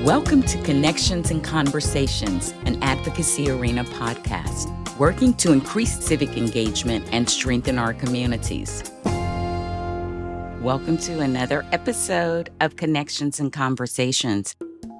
Welcome to Connections and Conversations, an advocacy arena podcast, working to increase civic engagement and strengthen our communities. Welcome to another episode of Connections and Conversations,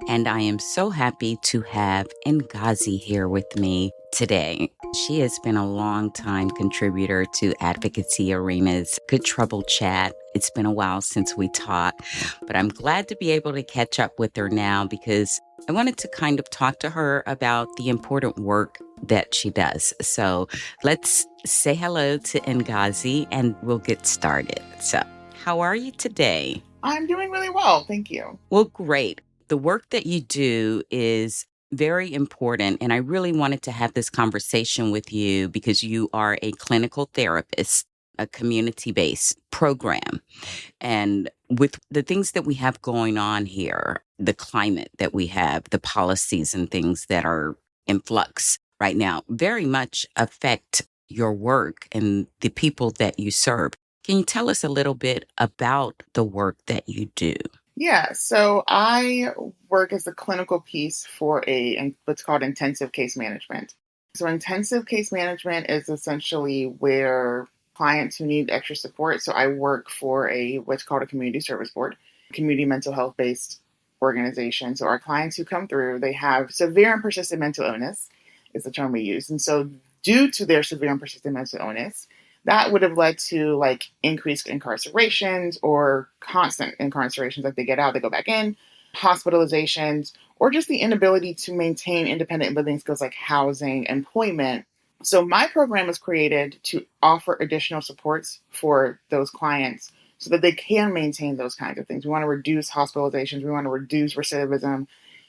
and I am so happy to have Ngozi here with me today. She has been a long-time contributor to Advocacy Arena's Good Trouble Chat. It's been a while since we talked, but I'm glad to be able to catch up with her now because I wanted to kind of talk to her about the important work that she does. So let's say hello to Ngozi and we'll get started. So how are you today? I'm doing really well. Thank you. Well, great. The work that you do is very important. And I really wanted to have this conversation with you because you are a clinical therapist, a community-based program. And with the things that we have going on here, the climate that we have, the policies and things that are in flux right now, very much affect your work and the people that you serve. Can you tell us a little bit about the work that you do? Yeah, so I work as the clinical piece for what's called intensive case management. So intensive case management is essentially where clients who need extra support. So I work for what's called a community service board, community mental health based organization. So our clients who come through, they have severe and persistent mental illness is the term we use. And so due to their severe and persistent mental illness, that would have led to like increased incarcerations or constant incarcerations. Like they get out, they go back in, hospitalizations, or just the inability to maintain independent living skills like housing, employment. So my program was created to offer additional supports for those clients so that they can maintain those kinds of things. We want to reduce hospitalizations. We want to reduce recidivism.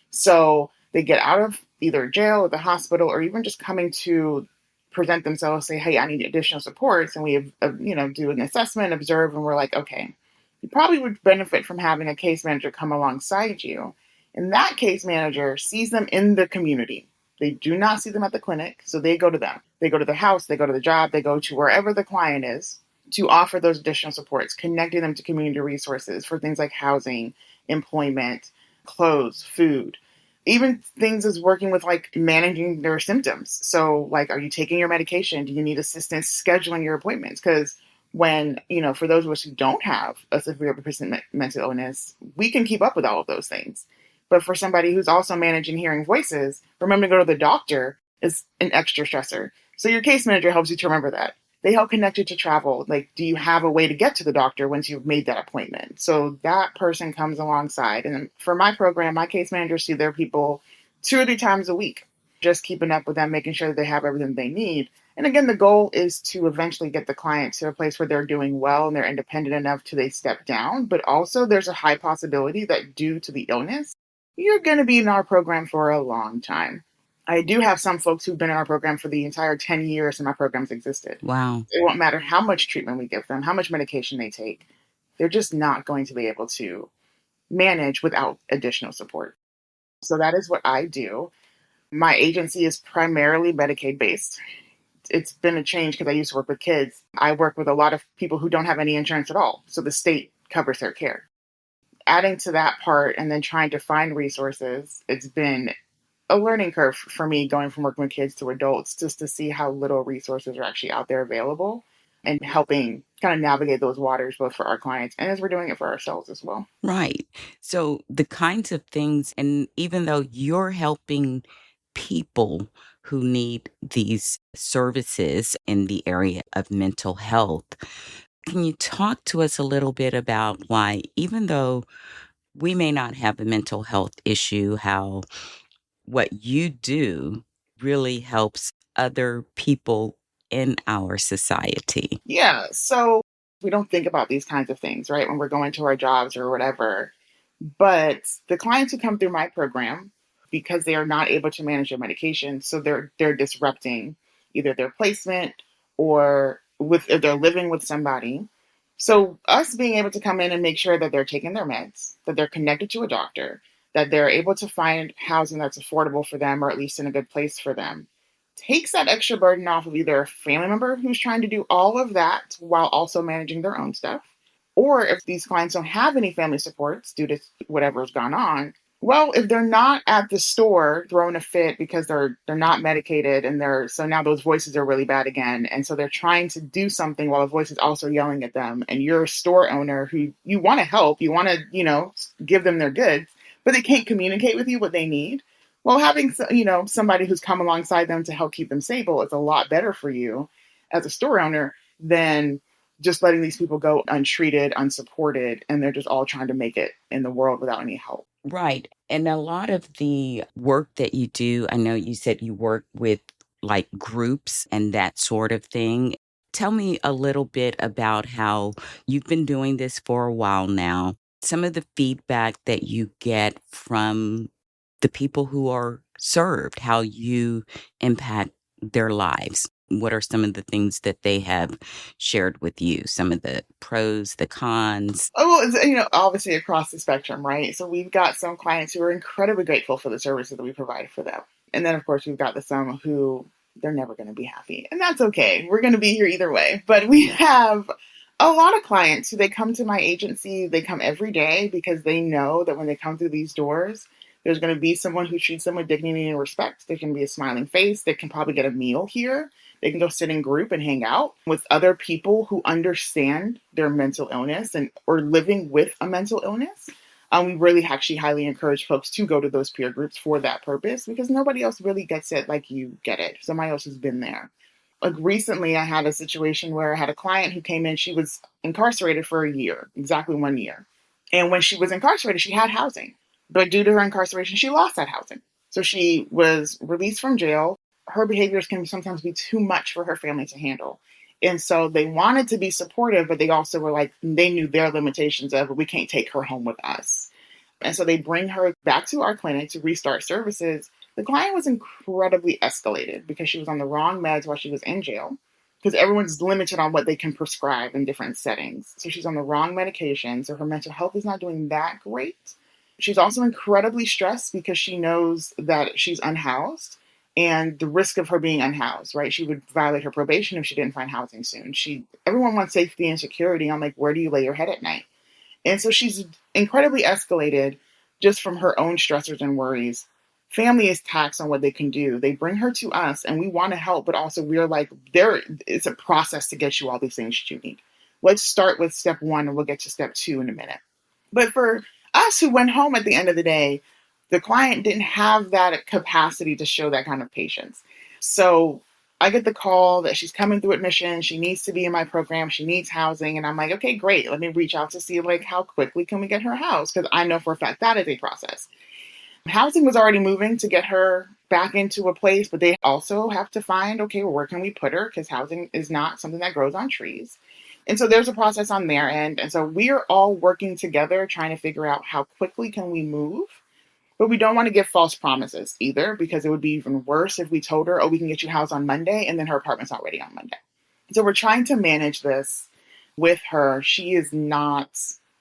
So they get out of either jail or the hospital or even just coming to present themselves, say, hey, I need additional supports. And we do an assessment, observe, and we're like, okay, you probably would benefit from having a case manager come alongside you. And that case manager sees them in the community. They do not see them at the clinic. So they go to them. They go to their house, they go to the job, they go to wherever the client is to offer those additional supports, connecting them to community resources for things like housing, employment, clothes, food. Even things as working with like managing their symptoms. So like, are you taking your medication? Do you need assistance scheduling your appointments? Because when, for those of us who don't have a severe persistent mental illness, we can keep up with all of those things. But for somebody who's also managing hearing voices, remembering to go to the doctor is an extra stressor. So your case manager helps you to remember that. They help connect you to travel. Like, do you have a way to get to the doctor once you've made that appointment? So that person comes alongside. And for my program, my case managers see their people 2 or 3 times a week, just keeping up with them, making sure that they have everything they need. And again, the goal is to eventually get the client to a place where they're doing well and they're independent enough to they step down. But also there's a high possibility that due to the illness, you're going to be in our program for a long time. I do have some folks who've been in our program for the entire 10 years and my program's existed. Wow. It won't matter how much treatment we give them, how much medication they take. They're just not going to be able to manage without additional support. So that is what I do. My agency is primarily Medicaid-based. It's been a change because I used to work with kids. I work with a lot of people who don't have any insurance at all. So the state covers their care. Adding to that part and then trying to find resources, it's been a learning curve for me going from working with kids to adults just to see how little resources are actually out there available and helping kind of navigate those waters both for our clients and as we're doing it for ourselves as well. Right. So the kinds of things, and even though you're helping people who need these services in the area of mental health, can you talk to us a little bit about why, even though we may not have a mental health issue, how what you do really helps other people in our society? Yeah, so we don't think about these kinds of things, right, when we're going to our jobs or whatever. But the clients who come through my program, because they are not able to manage their medication, so they're disrupting either their placement or if they're living with somebody. So us being able to come in and make sure that they're taking their meds, that they're connected to a doctor, that they're able to find housing that's affordable for them or at least in a good place for them, takes that extra burden off of either a family member who's trying to do all of that while also managing their own stuff. Or if these clients don't have any family supports due to whatever's gone on, Well, if they're not at the store throwing a fit because they're not medicated and so now those voices are really bad again. And so they're trying to do something while the voice is also yelling at them. And you're a store owner who you want to help, you want to, give them their goods, but they can't communicate with you what they need. Well, having, somebody who's come alongside them to help keep them stable is a lot better for you as a store owner than just letting these people go untreated, unsupported, and they're just all trying to make it in the world without any help. Right. And a lot of the work that you do, I know you said you work with like groups and that sort of thing. Tell me a little bit about how you've been doing this for a while now. Some of the feedback that you get from the people who are served, how you impact their lives. What are some of the things that they have shared with you? Some of the pros, the cons? Oh, well, obviously across the spectrum, right? So we've got some clients who are incredibly grateful for the services that we provide for them. And then, of course, we've got the some who they're never going to be happy. And that's okay. We're going to be here either way. But we have a lot of clients who they come to my agency, they come every day because they know that when they come through these doors, there's going to be someone who treats them with dignity and respect. There can be a smiling face. They can probably get a meal here. They can go sit in group and hang out with other people who understand their mental illness and or living with a mental illness. We really actually highly encourage folks to go to those peer groups for that purpose because nobody else really gets it like you get it. Somebody else has been there. Like recently, I had a situation where I had a client who came in. She was incarcerated for a year, exactly 1 year. And when she was incarcerated, she had housing. But due to her incarceration, she lost that housing. So she was released from jail. Her behaviors can sometimes be too much for her family to handle. And so they wanted to be supportive, but they also were like, they knew their limitations of, we can't take her home with us. And so they bring her back to our clinic to restart services. The client was incredibly escalated because she was on the wrong meds while she was in jail, because everyone's limited on what they can prescribe in different settings. So she's on the wrong medication. So her mental health is not doing that great. She's also incredibly stressed because she knows that she's unhoused and the risk of her being unhoused, right? She would violate her probation if she didn't find housing soon. Everyone wants safety and security. I'm like, where do you lay your head at night? And so she's incredibly escalated just from her own stressors and worries. Family is taxed on what they can do. They bring her to us and we want to help, but also we're like, it's a process to get you all these things that you need. Let's start with step one and we'll get to step two in a minute. But for us who went home at the end of the day, the client didn't have that capacity to show that kind of patience. So I get the call that she's coming through admission. She needs to be in my program. She needs housing. And I'm like, okay, great. Let me reach out to see like how quickly can we get her housed? Because I know for a fact that is a process. Housing was already moving to get her back into a place, but they also have to find, okay, well, where can we put her? Because housing is not something that grows on trees. And so there's a process on their end. And so we are all working together trying to figure out how quickly can we move. But we don't want to give false promises either, because it would be even worse if we told her, oh, we can get you housed on Monday, and then her apartment's not ready on Monday. So we're trying to manage this with her. She is not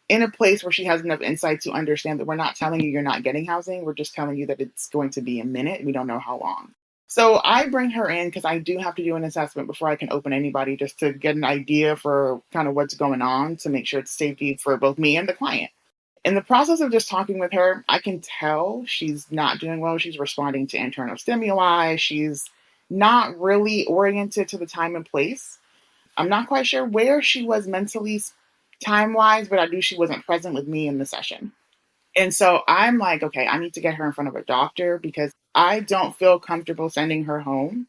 in a place where she has enough insight to understand that we're not telling you you're not getting housing. We're just telling you that it's going to be a minute. We don't know how long. So I bring her in because I do have to do an assessment before I can open anybody, just to get an idea for kind of what's going on, to make sure it's safety for both me and the client. In the process of just talking with her, I can tell she's not doing well. She's responding to internal stimuli. She's not really oriented to the time and place. I'm not quite sure where she was mentally, time-wise, but I knew she wasn't present with me in the session. And so I'm like, okay, I need to get her in front of a doctor because I don't feel comfortable sending her home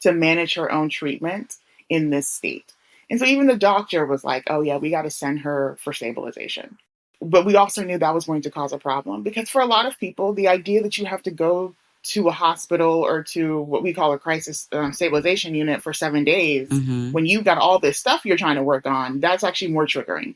to manage her own treatment in this state. And so even the doctor was like, oh yeah, we got to send her for stabilization. But we also knew that was going to cause a problem because for a lot of people, the idea that you have to go to a hospital or to what we call a crisis stabilization unit for 7 days when you've got all this stuff you're trying to work on, that's actually more triggering.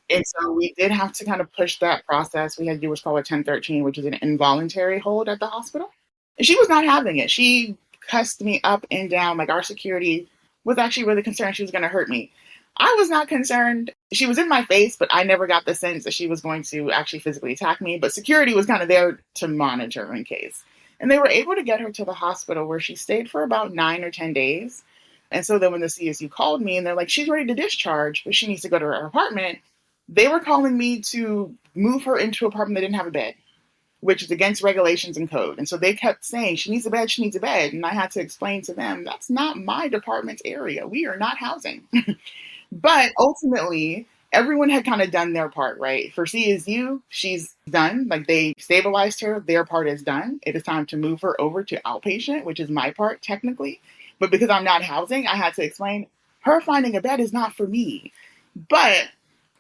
And so we did have to kind of push that process. We had to do what's called a 1013, which is an involuntary hold at the hospital. And she was not having it. She cussed me up and down. Like our security was actually really concerned she was going to hurt me. I was not concerned. She was in my face, but I never got the sense that she was going to actually physically attack me. But security was kind of there to monitor in case. And they were able to get her to the hospital where she stayed for about 9 or 10 days. And so then when the CSU called me and they're like, she's ready to discharge, but she needs to go to her apartment. They were calling me to move her into an apartment that didn't have a bed. which is against regulations and code. And so they kept saying, she needs a bed, she needs a bed. And I had to explain to them, that's not my department's area. We are not housing. But ultimately, everyone had kind of done their part, right? For CSU, she's done. Like, they stabilized her. Their part is done. It is time to move her over to outpatient, which is my part technically. But because I'm not housing, I had to explain her finding a bed is not for me. But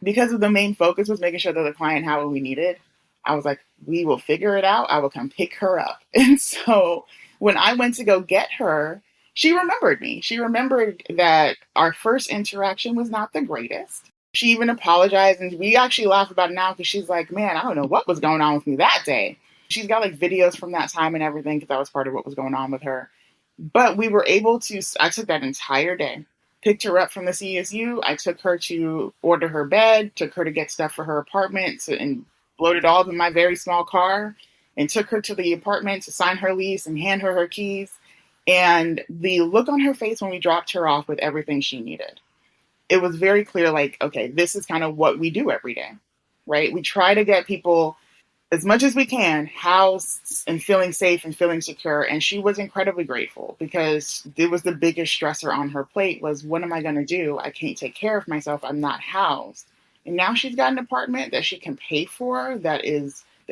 because of the main focus was making sure that the client had what we needed, I was like, we will figure it out. I will come pick her up. And so when I went to go get her, she remembered me. She remembered that our first interaction was not the greatest. She even apologized, and we actually laugh about it now because she's like, man, I don't know what was going on with me that day. She's got like videos from that time and everything because that was part of what was going on with her. But we were able to, I took that entire day, picked her up from the CSU. I took her to order her bed, took her to get stuff for her apartment, and loaded all of in my very small car, and took her to the apartment to sign her lease and hand her her keys. And the look on her face when we dropped her off with everything she needed, it was very clear, like, okay, this is kind of what we do every day, right? We try to get people as much as we can housed and feeling safe and feeling secure. And she was incredibly grateful because it was the biggest stressor on her plate was, what am I going to do? I can't take care of myself. I'm not housed. And now she's got an apartment that she can pay for, that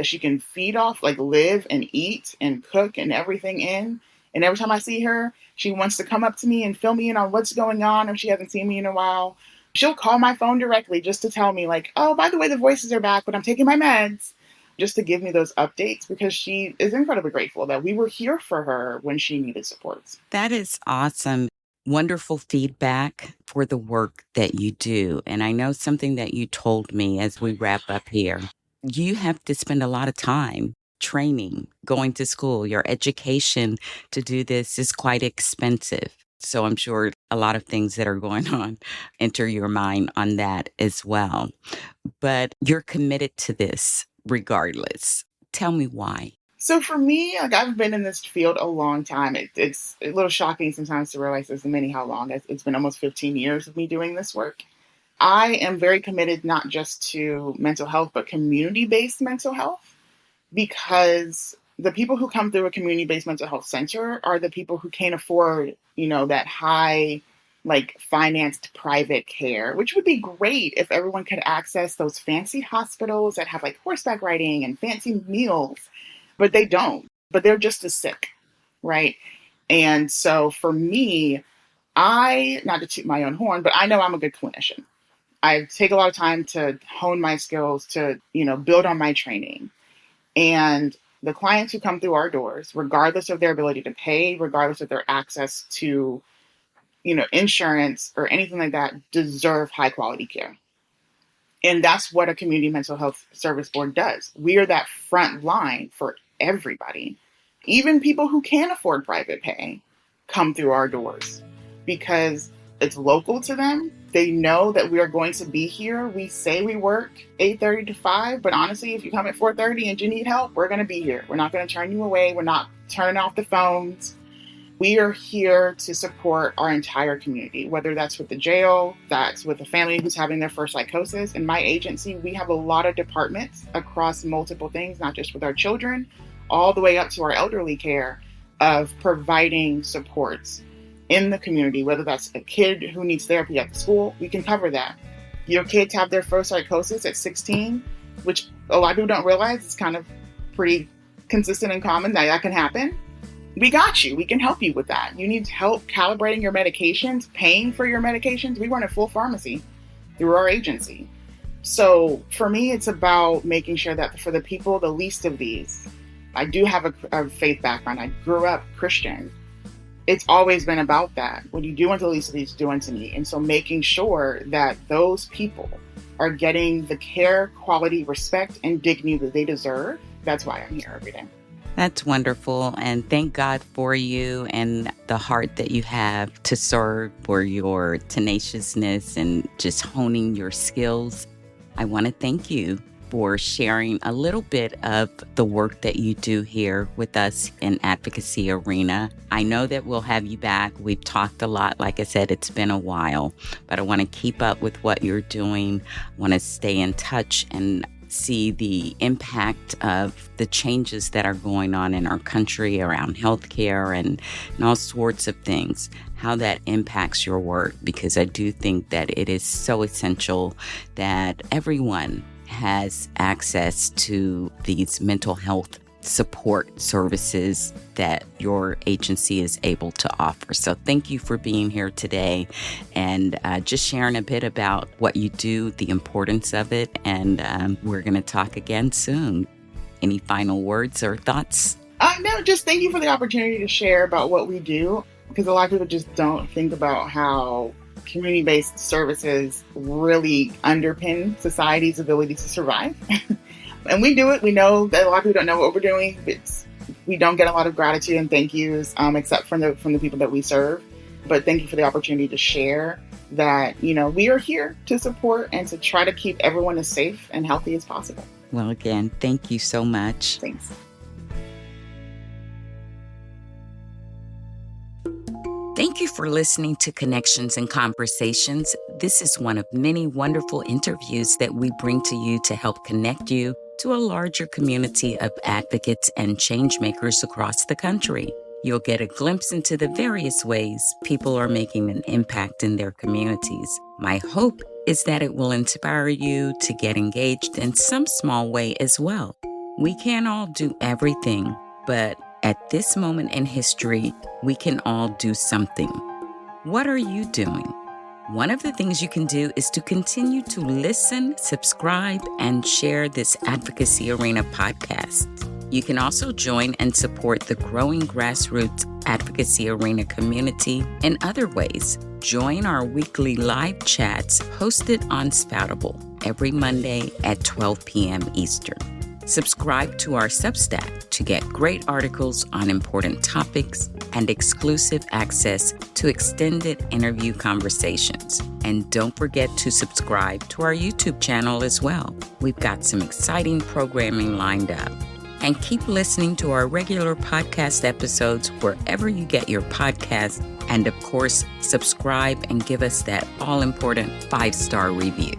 she can feed off, like live and eat and cook and everything in. And every time I see her, she wants to come up to me and fill me in on what's going on if she hasn't seen me in a while. She'll call my phone directly just to tell me, like, oh, by the way, the voices are back, but I'm taking my meds, just to give me those updates because she is incredibly grateful that we were here for her when she needed supports. That is awesome. Wonderful feedback for the work that you do. And I know something that you told me as we wrap up here. You have to spend a lot of time training, going to school. Your education to do this is quite expensive. So I'm sure a lot of things that are going on enter your mind on that as well. But you're committed to this regardless. Tell me why. So for me, like, I've been in this field a long time. It's a little shocking sometimes to realize as many how long. It's been almost 15 years of me doing this work. I am very committed not just to mental health, but community-based mental health, because the people who come through a community-based mental health center are the people who can't afford, that high, like, financed private care, which would be great if everyone could access those fancy hospitals that have like horseback riding and fancy meals, but they don't. But they're just as sick, right? And so for me, not to toot my own horn, but I know I'm a good clinician. I take a lot of time to hone my skills, to, build on my training. And the clients who come through our doors, regardless of their ability to pay, regardless of their access to, insurance or anything like that, deserve high quality care. And that's what a community mental health service board does. We are that front line for everybody. Even people who can't afford private pay come through our doors because it's local to them. They know that we are going to be here. We say we work 8:30 to 5, but honestly, if you come at 4:30 and you need help, we're going to be here. We're not going to turn you away. We're not turning off the phones. We are here to support our entire community, whether that's with the jail, that's with a family who's having their first psychosis. In my agency, we have a lot of departments across multiple things, not just with our children, all the way up to our elderly care, of providing supports in the community, whether that's a kid who needs therapy at the school, we can cover that. Your kids have their first psychosis at 16, which a lot of people don't realize it's kind of pretty consistent and common that can happen. We got you. We can help you with that. You need help calibrating your medications, paying for your medications. We run a full pharmacy through our agency. So for me, it's about making sure that for the people, the least of these, I do have a faith background. I grew up Christian. It's always been about that. What you do unto the least of these, do unto me. And so making sure that those people are getting the care, quality, respect, and dignity that they deserve. That's why I'm here every day. That's wonderful. And thank God for you and the heart that you have to serve, for your tenaciousness and just honing your skills. I want to thank you for sharing a little bit of the work that you do here with us in Advocacy Arena. I know that we'll have you back. We've talked a lot. Like I said, it's been a while, but I want to keep up with what you're doing. I want to stay in touch, and see the impact of the changes that are going on in our country around healthcare and all sorts of things, how that impacts your work, because I do think that it is so essential that everyone has access to these mental health support services that your agency is able to offer. So thank you for being here today and just sharing a bit about what you do, the importance of it, and we're going to talk again soon. Any final words or thoughts? No, just thank you for the opportunity to share about what we do, because a lot of people just don't think about how community-based services really underpin society's ability to survive. And we do it. We know that a lot of people don't know what we're doing. We don't get a lot of gratitude and thank yous, except from the people that we serve. But thank you for the opportunity to share that, we are here to support and to try to keep everyone as safe and healthy as possible. Well, again, thank you so much. Thanks. Thank you for listening to Connections and Conversations. This is one of many wonderful interviews that we bring to you to help connect you to a larger community of advocates and change makers across the country. You'll get a glimpse into the various ways people are making an impact in their communities. My hope is that it will inspire you to get engaged in some small way as well. We can't all do everything, but at this moment in history, we can all do something. What are you doing? One of the things you can do is to continue to listen, subscribe, and share this Advocacy Arena podcast. You can also join and support the growing grassroots Advocacy Arena community in other ways. Join our weekly live chats hosted on Spoutable every Monday at 12 p.m. Eastern. Subscribe to our Substack to get great articles on important topics and exclusive access to extended interview conversations. And don't forget to subscribe to our YouTube channel as well. We've got some exciting programming lined up. And keep listening to our regular podcast episodes wherever you get your podcasts. And of course, subscribe and give us that all-important 5-star review.